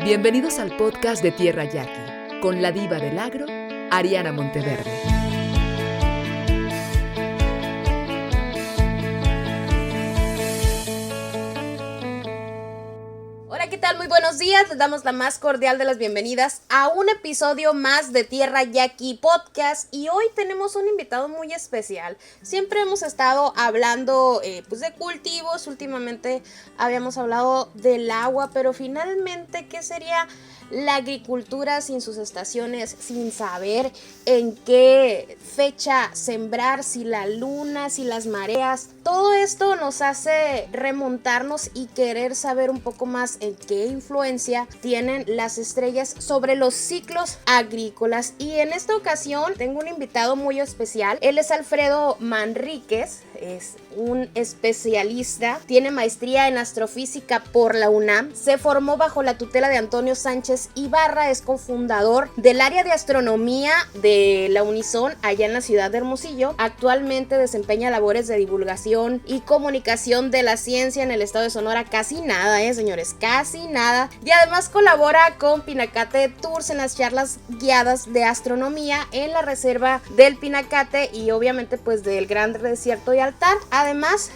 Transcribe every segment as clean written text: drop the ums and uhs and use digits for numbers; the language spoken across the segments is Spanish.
Bienvenidos al podcast de Tierra Yaqui, con la diva del agro, Ariana Monteverde. Hola, ¿qué tal? Muy buenos días. Les damos la más cordial de las bienvenidas a un episodio más de Tierra Yaqui Podcast. Y hoy tenemos un invitado muy especial. Siempre hemos estado hablando de cultivos. Últimamente habíamos hablado del agua, pero finalmente, ¿qué sería la agricultura sin sus estaciones? Sin saber en qué fecha sembrar, si la luna, si las mareas. Todo esto nos hace remontarnos y querer saber un poco más en qué influencia tienen las estrellas sobre los ciclos agrícolas. Y en esta ocasión tengo un invitado muy especial. Él es Alfredo Manríquez, es un especialista, tiene maestría en astrofísica por la UNAM, se formó bajo la tutela de Antonio Sánchez Ibarra, es cofundador del área de astronomía de la Unison allá en la ciudad de Hermosillo. Actualmente desempeña labores de divulgación y comunicación de la ciencia en el estado de Sonora. Casi nada, señores, casi nada. Y además colabora con Pinacate Tours en las charlas guiadas de astronomía en la reserva del Pinacate y obviamente pues del Gran Desierto de Altar. Además,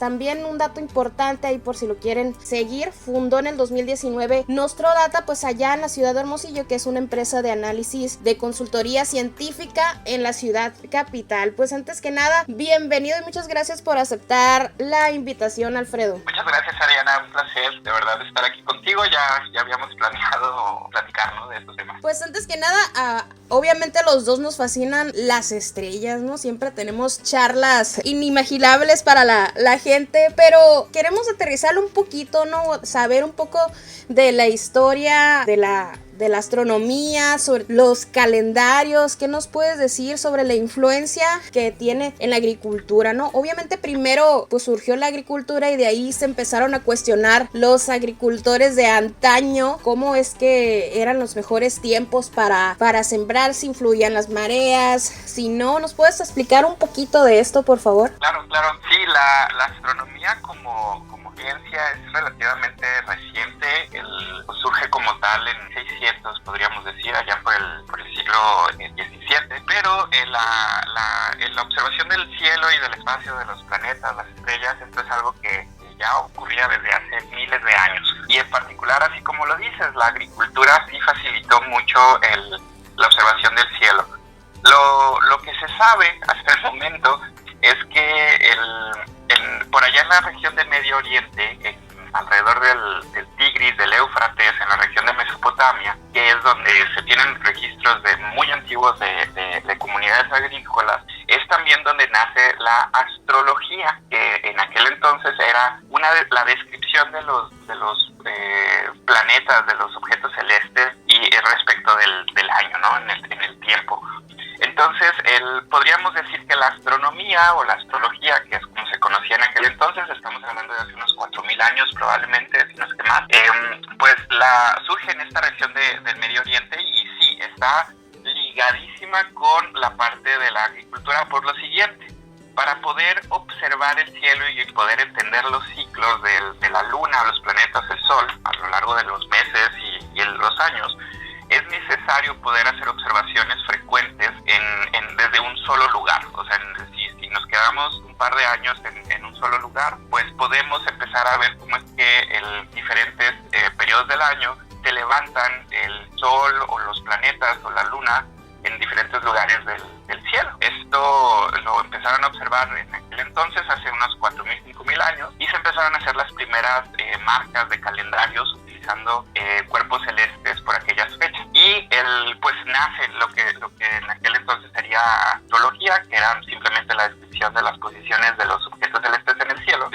también un dato importante ahí por si lo quieren seguir, fundó en el 2019 Nostrodata, pues allá en la ciudad de Hermosillo, que es una empresa de análisis de consultoría científica en la ciudad capital. Pues antes que nada, bienvenido y muchas gracias por aceptar la invitación, Alfredo. Muchas gracias, Ariana, un placer de verdad estar aquí contigo. Ya habíamos planeado platicar, ¿no?, de estos temas. Pues antes que nada, obviamente a los dos nos fascinan las estrellas, ¿no? Siempre tenemos charlas inimaginables para la gente, pero queremos aterrizarlo un poquito, ¿no? Saber un poco de la historia de la astronomía, sobre los calendarios. ¿Qué nos puedes decir sobre la influencia que tiene en la agricultura, no? Obviamente primero pues surgió la agricultura y de ahí se empezaron a cuestionar los agricultores de antaño cómo es que eran los mejores tiempos para sembrar, si influían las mareas, si no. ¿Nos puedes explicar un poquito de esto, por favor? Claro. Sí, la astronomía como ciencia es relativamente reciente. Surge como tal en 600, podríamos decir, allá por el siglo XVII, pero la observación del cielo y del espacio, de los planetas, las estrellas, esto es algo que ya ocurría desde hace miles de años. Y en particular, así como lo dices, la agricultura sí facilitó mucho la observación del cielo. Lo que se sabe hasta el momento es que por allá en la región del Medio Oriente, alrededor del Tigris, del Éufrates, en la región de Mesopotamia, que es donde se tienen registros muy antiguos de comunidades agrícolas, es también donde nace la astrología, que en aquel entonces era la descripción de los planetas, de los objetos celestes y respecto del año, ¿no?, en el tiempo. Entonces, podríamos decir que la astronomía o la astrología, que es como se conocía en aquel entonces, estamos hablando de hace unos 4,000 años probablemente, si no es que más, pues surge en esta región del Medio Oriente y sí, está ligadísima con la parte de la agricultura por lo siguiente. Para poder observar el cielo y poder entender los ciclos de la luna, los planetas, el sol, a lo largo de los meses y los años, es necesario poder hacer observaciones frecuentes desde un solo lugar. O sea, si nos quedamos un par de años en un solo lugar, pues podemos empezar a ver cómo es que en diferentes periodos del año se levantan el sol o los planetas o la luna en diferentes lugares del cielo. Esto lo empezaron a observar en aquel entonces, hace unos 4,000, 5,000 años, y se empezaron a hacer las primeras marcas de calendarios utilizando cuerpos celestes por aquellas fechas. Y pues nace lo que en aquel entonces sería astrología, que era simplemente la descripción de las posiciones de los objetos celestes en el cielo.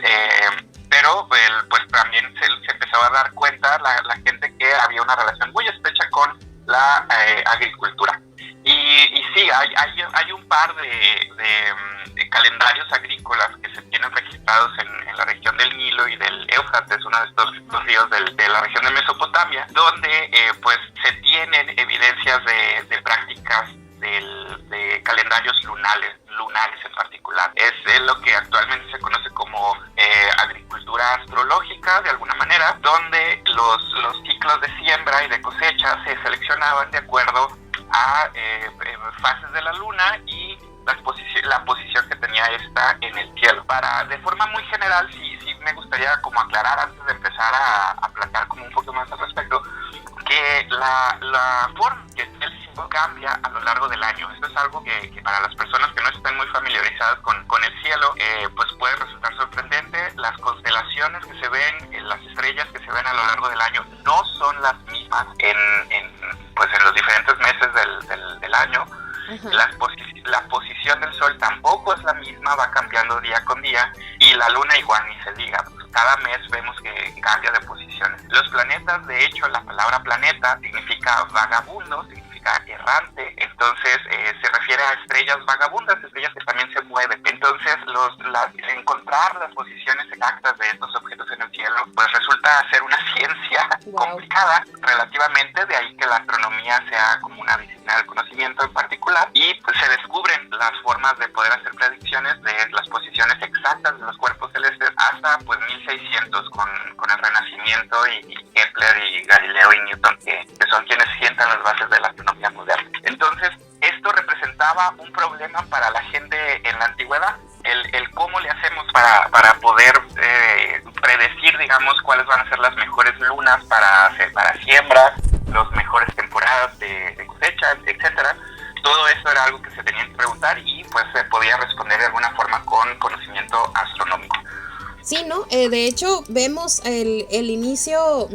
Pero pues también se empezó a dar cuenta la gente que había una relación muy estrecha con la agricultura. Y sí, hay un par de calendarios agrícolas que se tienen registrados en la región del Nilo y del Éufrates, uno de estos dos ríos de la región de Mesopotamia, donde pues se tienen evidencias de prácticas de calendarios lunares en particular. Es lo que actualmente se conoce como agricultura astrológica, de alguna manera. manera, donde los ciclos de siembra y de cosecha se seleccionaban de acuerdo a fases de la luna y la posición que tenía esta en el cielo. De forma muy general, sí me gustaría como aclarar antes de empezar a platicar como un poco más al respecto, que la forma que el cielo cambia a lo largo del año. Esto es algo que para las personas que no están muy familiarizadas con el cielo, pues puede resultar sorprendente. Las constelaciones que se ven, las estrellas que se ven a lo largo del año, no son las mismas en los diferentes meses del año. Uh-huh. La posición del sol tampoco es la misma, va cambiando día con día, y la luna igual ni se diga. Cada mes vemos que cambia de posiciones. Los planetas, de hecho, la palabra planeta significa vagabundo, significa errante, entonces se refiere a estrellas vagabundas, estrellas que también se mueven. Entonces, encontrar las posiciones exactas de estos objetos en el cielo, pues resulta ser una ciencia complicada relativamente, de ahí que la astronomía sea como una disciplina del conocimiento en particular, y pues se descubren las formas de poder hacer predicciones de las posiciones exactas de los cuerpos celestes hasta pues 1600 con el Renacimiento y Kepler y Galileo y Newton, que son quienes sientan las bases de la astronomía moderna. Entonces, esto representaba un problema para la gente en la antigüedad, el cómo le hacemos para poder predecir, digamos, cuáles van a ser las mejores lunas para siembra, las mejores temporadas de cosecha, etcétera. Todo eso era algo que se tenía que preguntar y pues se podía responder de alguna forma con conocimiento astronómico. Sí, ¿no? De hecho, vemos el inicio,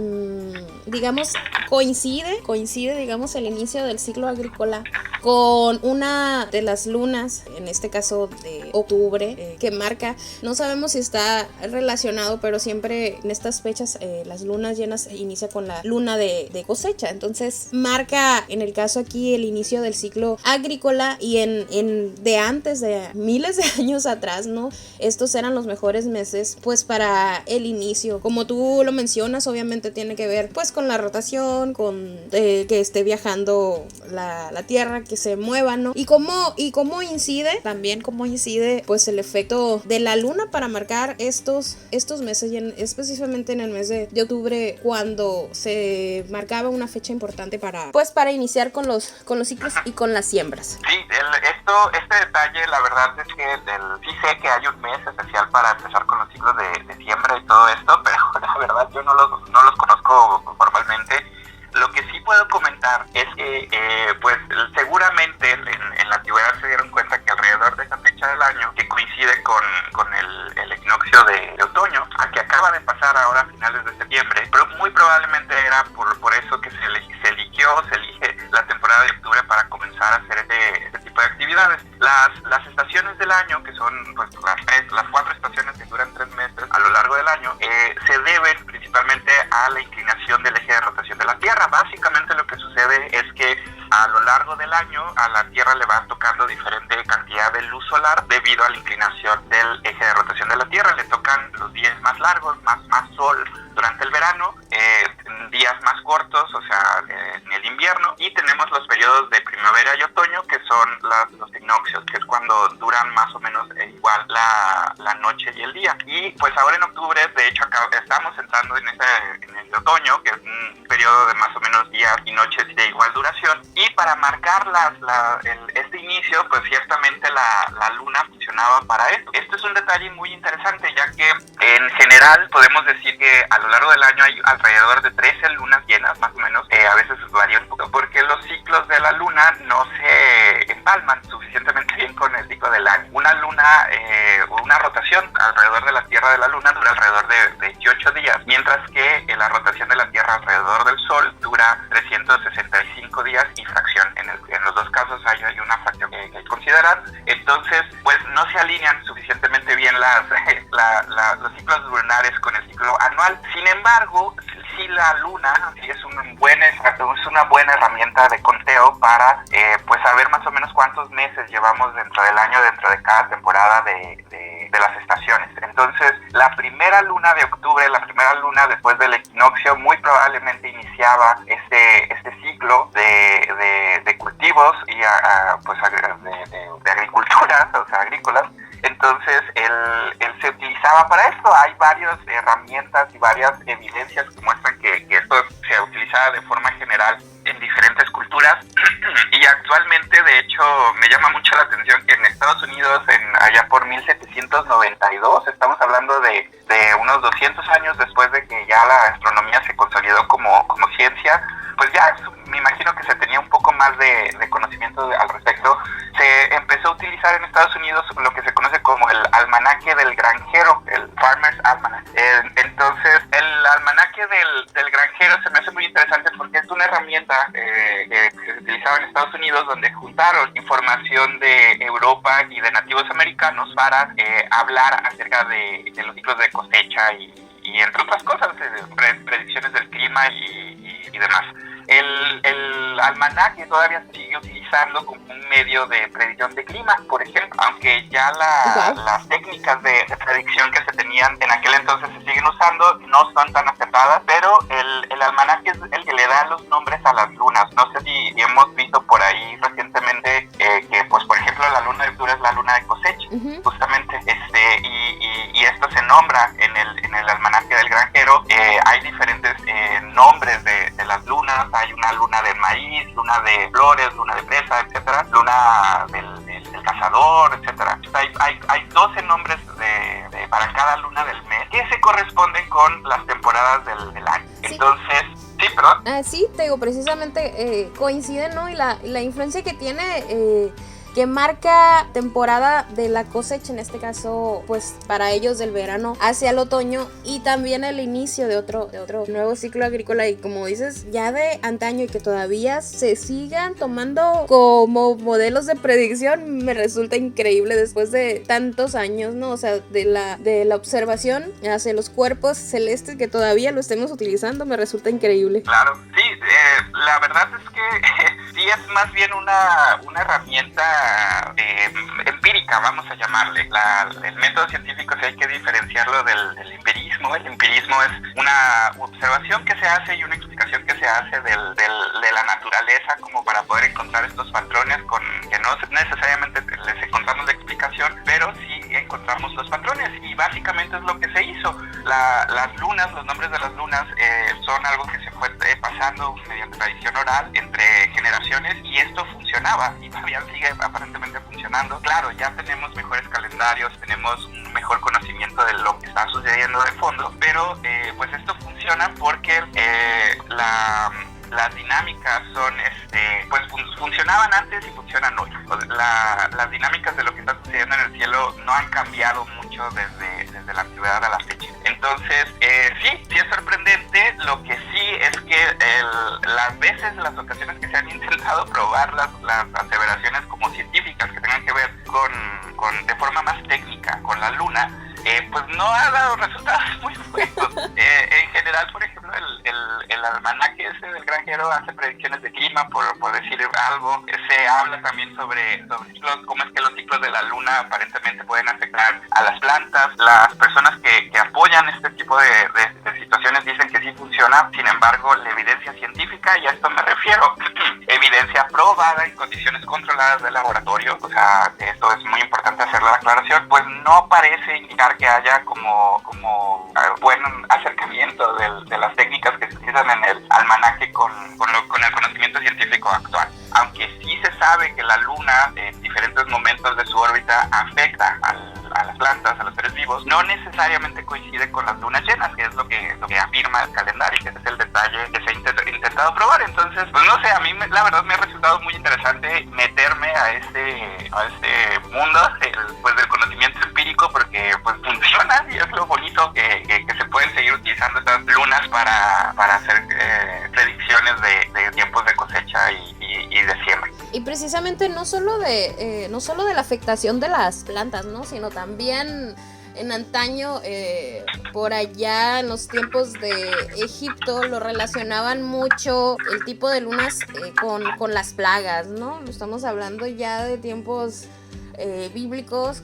digamos, coincide, digamos, el inicio del ciclo agrícola con una de las lunas, en este caso de octubre, que marca, no sabemos si está relacionado, pero siempre en estas fechas las lunas llenas inicia con la luna de cosecha. Entonces, marca, en el caso aquí, el inicio del ciclo agrícola, y de antes, de miles de años atrás, ¿no? Estos eran los mejores meses pues para el inicio. Como tú lo mencionas, obviamente tiene que ver pues con la rotación, con que esté viajando la Tierra, que se mueva, ¿no? Y cómo incide pues el efecto de la luna para marcar estos meses, y específicamente en el mes de octubre, cuando se marcaba una fecha importante para iniciar con los ciclos y con las siembras. Sí, este detalle, la verdad es que sí sé que hay un mes especial para empezar con los ciclos de siembra y todo esto, pero la verdad yo no los conozco formalmente. Lo que sí puedo comentar es que pues seguramente en la antigüedad se dieron cuenta que alrededor de esa fecha del año, que coincide con el equinoccio de otoño, a que acaba de pasar ahora a finales de septiembre, pero muy probablemente era por eso que se elige la temporada de octubre para comenzar a hacer este tipo de actividades. Las estaciones del año, que son pues las 4 estaciones que duran 3 meses a lo largo del año, se deben principalmente a la inclinación del eje de rotación de la Tierra. Básicamente lo que sucede es que a lo largo del año a la Tierra le va tocando diferente cantidad de luz solar debido a la inclinación del eje de rotación de la Tierra. Le tocan los días más largos, más sol durante el verano, días más cortos, o sea, en el invierno, y tenemos los periodos de primavera y otoño, que son los equinoccios, que es cuando duran más o menos igual la noche y el día. Y pues ahora en octubre, de hecho, estamos entrando en el otoño, que es un periodo de más o menos días y noches de igual duración, y para marcar este inicio, pues ciertamente la luna funcionaba para esto. Esto es un detalle muy interesante, ya que en general podemos decir que a lo largo del año hay alrededor de 13 lunas llenas, más o menos. A veces varía un poco, porque los ciclos de la luna no se empalman suficientemente bien con el ciclo del año. Una luna, una rotación alrededor de la Tierra de la luna dura alrededor de 28 días, mientras que la rotación de la Tierra alrededor del Sol dura 365 días y fracción. En los dos casos hay una fracción que hay que considerar. Entonces, pues no se alinean suficientemente bien los ciclos lunares con el ciclo anual. Sin embargo, sí, la luna sí es una buena herramienta de conteo para pues saber más o menos cuántos meses llevamos dentro del año, dentro de cada temporada de las estaciones. Entonces, la primera luna de octubre, la primera luna después del equinoccio, muy probablemente iniciaba este ciclo de cultivos y pues de agricultura, o sea, agrícolas. Entonces, él se utilizaba para esto. Hay varias herramientas y varias evidencias que muestran que esto se utilizaba de forma general en diferentes culturas. Y actualmente, de hecho, me llama mucho la atención que en Estados Unidos, allá por 1792, estamos hablando de unos 200 años después de que ya la astronomía se consolidó como ciencia, pues ya me imagino que se tenía un poco más de conocimiento al respecto. Se empezó a utilizar en Estados Unidos lo que se conoce como el almanaque del granjero, el Farmer's Almanac. Entonces, el almanaque del granjero se me hace muy interesante porque es una herramienta que se utilizaba en Estados Unidos, donde juntaron información de Europa y de nativos americanos para hablar acerca de los ciclos de cosecha y entre otras cosas, predicciones del clima y demás. El almanaque todavía se sigue utilizando como un medio de predicción de clima, por ejemplo, aunque ya las técnicas de predicción que se tenían en aquel entonces se siguen usando, no son tan acertadas, pero el almanaque es el que le da los nombres a las lunas. No sé si hemos visto por ahí recientemente que, pues, por ejemplo, la luna de octubre es la luna de cosecha, justamente, y esto se nombra en el almanaque del granjero. Hay diferentes nombres de las lunas. Hay una luna de maíz, luna de flores, luna de fresa, etcétera, luna del cazador, etcétera. Hay 12 nombres para cada luna del mes que se corresponden con las temporadas del año. Sí. Entonces, sí, perdón. Sí, te digo, precisamente coinciden, ¿no? Y la influencia que tiene, que marca temporada de la cosecha, en este caso, pues para ellos del verano hacia el otoño, y también el inicio de otro nuevo ciclo agrícola, y como dices, ya de antaño, y que todavía se sigan tomando como modelos de predicción, me resulta increíble después de tantos años, ¿no? O sea, de la observación hacia los cuerpos celestes, que todavía lo estemos utilizando, me resulta increíble. Claro, sí, la verdad es que sí es más bien una herramienta empírica, vamos a llamarle. El método científico sí hay que diferenciarlo del empirismo. El empirismo es una observación que se hace y una explicación que se hace de la naturaleza, como para poder encontrar estos patrones que no necesariamente les encontramos la explicación, pero sí encontramos los patrones, y básicamente es lo que se hizo. Las lunas, los nombres de las lunas son algo que se fue pasando mediante tradición oral entre generaciones, y esto funcionaba y todavía sigue aparentemente funcionando. Claro, ya tenemos mejores calendarios, tenemos un mejor conocimiento de lo que está sucediendo de fondo, pero pues esto funciona porque las dinámicas son, pues funcionaban antes y funcionan hoy. Las dinámicas de lo que está sucediendo en el cielo no han cambiado mucho desde la antigüedad a la fecha. Entonces, sí es sorprendente. Lo que sí es que las ocasiones que se han intentado probar las aseveraciones como científicas que tengan que ver de forma más técnica con la luna, pues no ha dado resultados muy buenos. En general, por ejemplo, el almanaque ese del granjero hace predicciones de clima, por decir algo. Se habla también sobre ciclos, cómo es que los ciclos de la luna aparentemente pueden afectar a las plantas. Las personas que apoyan este tipo de situaciones dicen que sí funciona. Sin embargo, la evidencia científica, y a esto me refiero, evidencia probada en condiciones controladas de laboratorio, o sea, esto es muy importante hacer la aclaración, pues no parece indicar que haya como buen acercamiento de las técnicas que se utilizan en el almanaque con el conocimiento científico actual. Aunque sí se sabe que la luna en diferentes momentos de su órbita afecta a las plantas, a los seres vivos, no necesariamente coincide con las lunas llenas, que es lo que afirma el calendario, que ese es el detalle que se ha intentado probar. Entonces, pues no sé, a mí la verdad me ha resultado muy interesante meterme a este mundo pues del conocimiento empírico, porque pues funciona, y es lo bonito que se pueden seguir utilizando estas lunas para hacer predicciones de tiempos de cosecha y de siembra. Y precisamente no solo de la afectación de las plantas, ¿no? Sino también en antaño, por allá en los tiempos de Egipto, lo relacionaban mucho el tipo de lunas con las plagas, ¿no? Estamos hablando ya de tiempos bíblicos,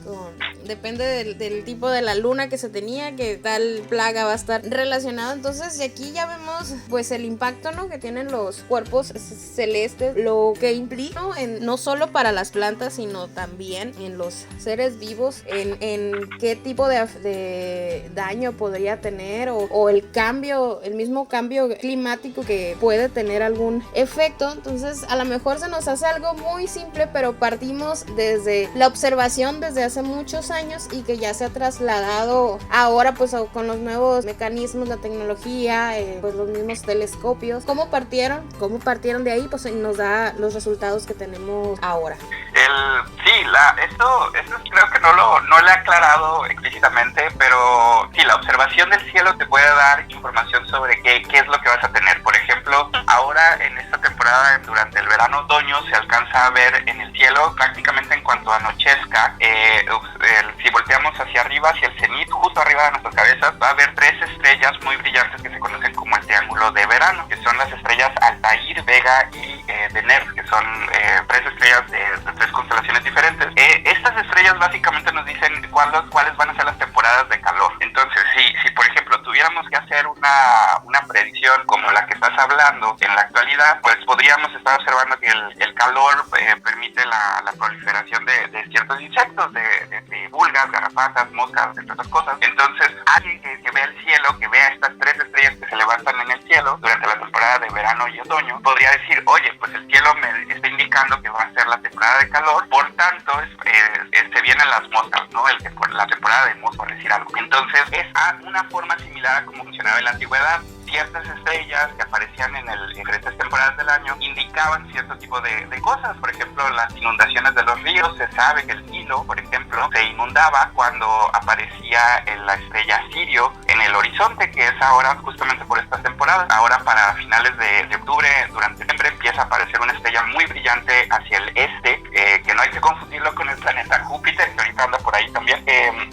depende del tipo de la luna que se tenía, que tal plaga va a estar relacionada. Entonces, de aquí ya vemos pues el impacto, ¿no?, que tienen los cuerpos celestes, lo que implica, ¿no?, no solo para las plantas, sino también en los seres vivos, en qué tipo de daño podría tener, o el mismo cambio climático que puede tener algún efecto. Entonces, a lo mejor se nos hace algo muy simple, pero partimos desde la observación desde hace muchos años y que ya se ha trasladado ahora pues con los nuevos mecanismos, la tecnología, pues los mismos telescopios. ¿Cómo partieron de ahí? Pues nos da los resultados que tenemos ahora. Esto creo que no lo he aclarado explícitamente, pero sí, la observación del cielo te puede dar información sobre qué es lo que vas a tener. Por ejemplo, ahora en esta temporada, durante el verano-otoño, se alcanza a ver en el cielo, prácticamente en cuanto anochezca, si volteamos hacia arriba, hacia el cenit, justo arriba de nuestras cabezas, va a haber 3 estrellas muy brillantes que se conocen como el triángulo de verano, que son las estrellas Altair, Vega y Deneb, que son 3 estrellas de 3 constelaciones diferentes. Estas estrellas básicamente nos dicen cuáles van a ser las temporadas de calor. Entonces, si por ejemplo tuviéramos que hacer una predicción como la que estás hablando en la actualidad, pues podríamos estar observando que el calor permite la proliferación de ciertos insectos, de pulgas, garrapatas, moscas, entre otras cosas. Entonces, alguien que vea el cielo, que vea estas 3 estrellas que se levantan en el cielo durante la temporada de verano y otoño, podría decir, oye, pues el cielo me está indicando que va a ser la temporada de calor, por tanto, se vienen las moscas, ¿no? La temporada de moscas, por decir algo. Entonces, es una forma similar a como funcionaba en la antigüedad. Ciertas estrellas que aparecían en diferentes temporadas del año indicaban cierto tipo de cosas. Por ejemplo, las inundaciones de los ríos. Se sabe que el Nilo, por ejemplo, se inundaba cuando aparecía la estrella Sirio en el horizonte, que es ahora justamente por estas temporadas. Ahora, para finales de octubre, durante septiembre, empieza a aparecer una estrella muy brillante hacia el este, que no hay que confundirlo con el planeta Júpiter, que ahorita anda por ahí también.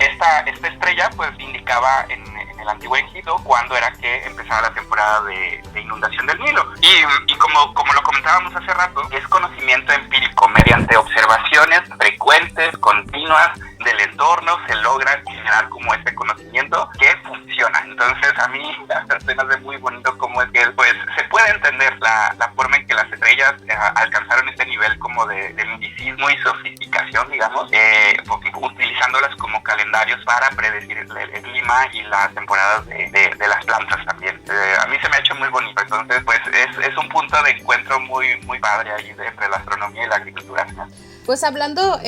Esta estrella pues indicaba en el antiguo Egipto cuando era que empezaba la temporada de inundación del Nilo. Y como lo comentábamos hace rato, es conocimiento empírico. Mediante observaciones frecuentes, continuas del entorno, se logra generar como este conocimiento que funciona. Entonces, a mí se me hace muy bonito cómo es que pues se puede entender la forma en que las estrellas alcanzaron este nivel como de misticismo y sofisticación, digamos, utilizándolas como calendarios para predecir el clima y las temporadas de las plantas también. A mí se me ha hecho muy bonito. Entonces, pues es un punto de encuentro muy, muy padre ahí entre la astronomía y la agricultura, ¿no? Pues hablando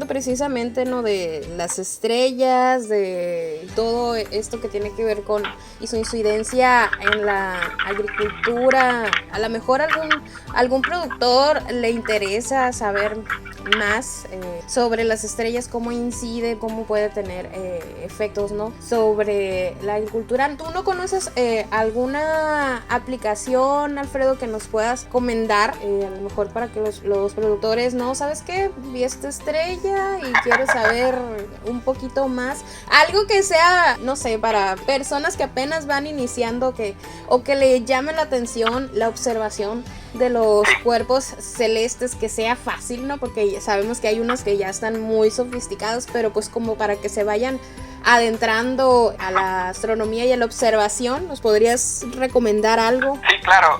precisamente, ¿no?, de las estrellas, de todo esto que tiene que ver con y su incidencia en la agricultura, a lo mejor algún productor le interesa saber más sobre las estrellas, cómo incide, cómo puede tener efectos, ¿no?, sobre la agricultura. ¿Tú no conoces alguna aplicación, Alfredo, que nos puedas recomendar, a lo mejor para que los productores, no, ¿sabes qué? Vi esta estrella y quiero saber un poquito más. Algo que sea, no sé, para personas que apenas van iniciando, o que le llame la atención la observación de los cuerpos celestes, que sea fácil, ¿no? Porque ya sabemos que hay unos que ya están muy sofisticados, pero pues como para que se vayan adentrando a la astronomía y a la observación, ¿nos podrías recomendar algo? Sí, claro,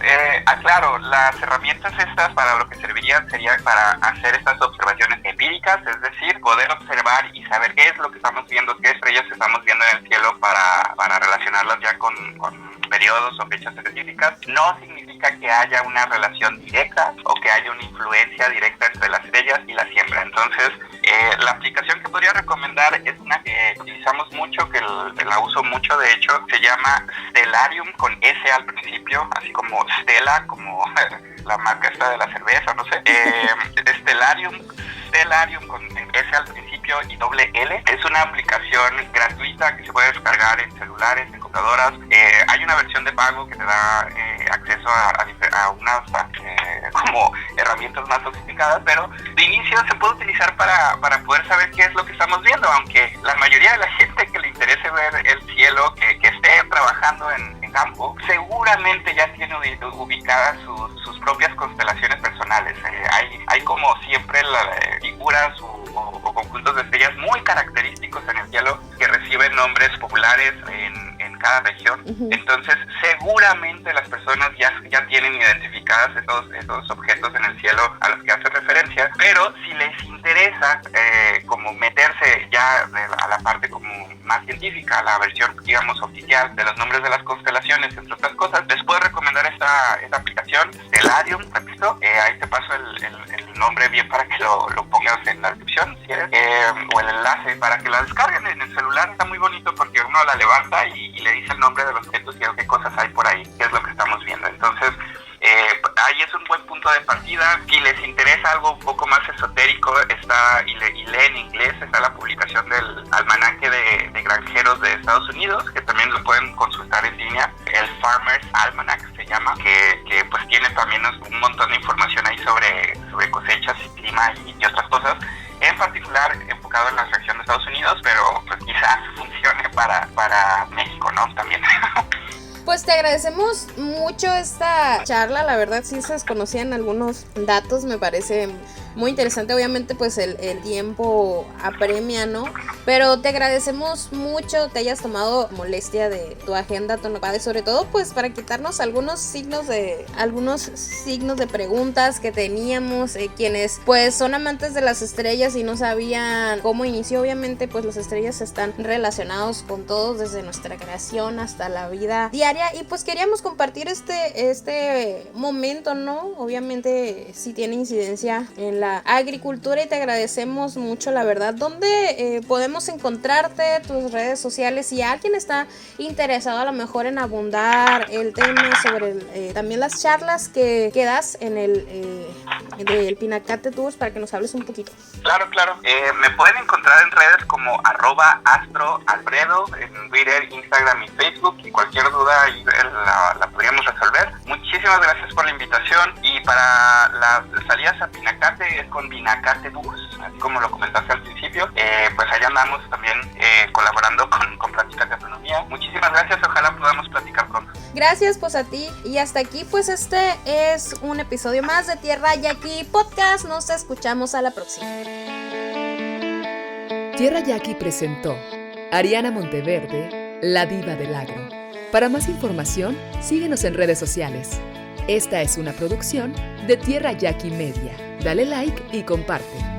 las herramientas estas para lo que servirían sería para hacer estas observaciones empíricas, es decir, poder observar y saber qué es lo que estamos viendo, qué estrellas estamos viendo en el cielo para relacionarlas ya con periodos o fechas específicas. No significa que haya una relación directa o que haya una influencia directa entre las estrellas y la siembra. Entonces, la aplicación que podría recomendar es una que utilizamos mucho, que la uso mucho, de hecho, se llama Stellarium, con S al principio, así como Stella, como la marca esta de la cerveza, no sé. Stellarium con S al principio y doble L. Es una aplicación gratuita que se puede descargar en celulares, en computadoras. Hay una versión de pago que te da acceso a unas como herramientas más sofisticadas, pero de inicio se puede utilizar para poder saber qué es lo que estamos viendo, aunque la mayoría de la gente que le interese ver el cielo, que esté trabajando en campo, seguramente ya tiene ubicadas sus propias constelaciones personales. Hay como siempre figuras o o conjuntos de estrellas muy característicos en el cielo que reciben nombres populares en cada región. Entonces seguramente las personas ya tienen identificadas esos objetos en el cielo a los que hace referencia, pero si les interesa como meterse ya a la parte como más científica, a la versión digamos oficial de los nombres de las constelaciones, entre otras cosas, les puedo recomendar esta aplicación Stellarium, repito, ahí te paso el nombre bien para que lo pongas en la descripción si quieres, o el enlace para que la descarguen en el celular. Está muy bonito porque uno la levanta y le dice el nombre de los objetos y qué cosas hay por ahí, qué es lo que estamos viendo. Entonces ahí es un buen punto de partida. Si les interesa algo un poco más esotérico, y lee en inglés, está la publicación del almanaque de granjeros de Estados Unidos, que también lo pueden consultar en línea, el Farmer's Almanac se llama, que pues tiene también un montón de información ahí sobre cosechas y clima y otras cosas, en particular enfocado en la región de Estados Unidos, pero pues quizás funcione para México, ¿no? También. Pues te agradecemos mucho esta charla, la verdad sí se desconocían algunos datos, me parece muy interesante, obviamente pues el tiempo apremia, ¿no? Pero te agradecemos mucho te hayas tomado molestia de tu agenda tan ocupada y sobre todo pues para quitarnos algunos signos de preguntas que teníamos, quienes pues son amantes de las estrellas y no sabían cómo inició. Obviamente pues las estrellas están relacionados con todos desde nuestra creación hasta la vida diaria y pues queríamos compartir este momento, ¿no? Obviamente sí tiene incidencia en la agricultura y te agradecemos mucho, la verdad. ¿Dónde podemos encontrarte, tus redes sociales? Si alguien está interesado a lo mejor en abundar el tema sobre también las charlas que das en del Pinacate Tours, para que nos hables un poquito. Claro. Me pueden encontrar en redes como @astroalfredo, en Twitter, Instagram y Facebook, y cualquier duda ahí la podríamos resolver. Muchísimas gracias por la invitación, y para las salidas a Pinacate es con Pinacate Tours, así como lo comentaste al principio. Pues allá andamos también colaborando con pláticas de astronomía. Muchísimas gracias, ojalá podamos platicar pronto. Gracias pues a ti, y hasta aquí pues este es un episodio más de Tierra Yaqui Podcast. Nos escuchamos a la próxima. Tierra Yaqui presentó Ariana Monteverde, la diva del agro. Para más información, síguenos en redes sociales. Esta es una producción de Tierra Yaqui Media. Dale like y comparte.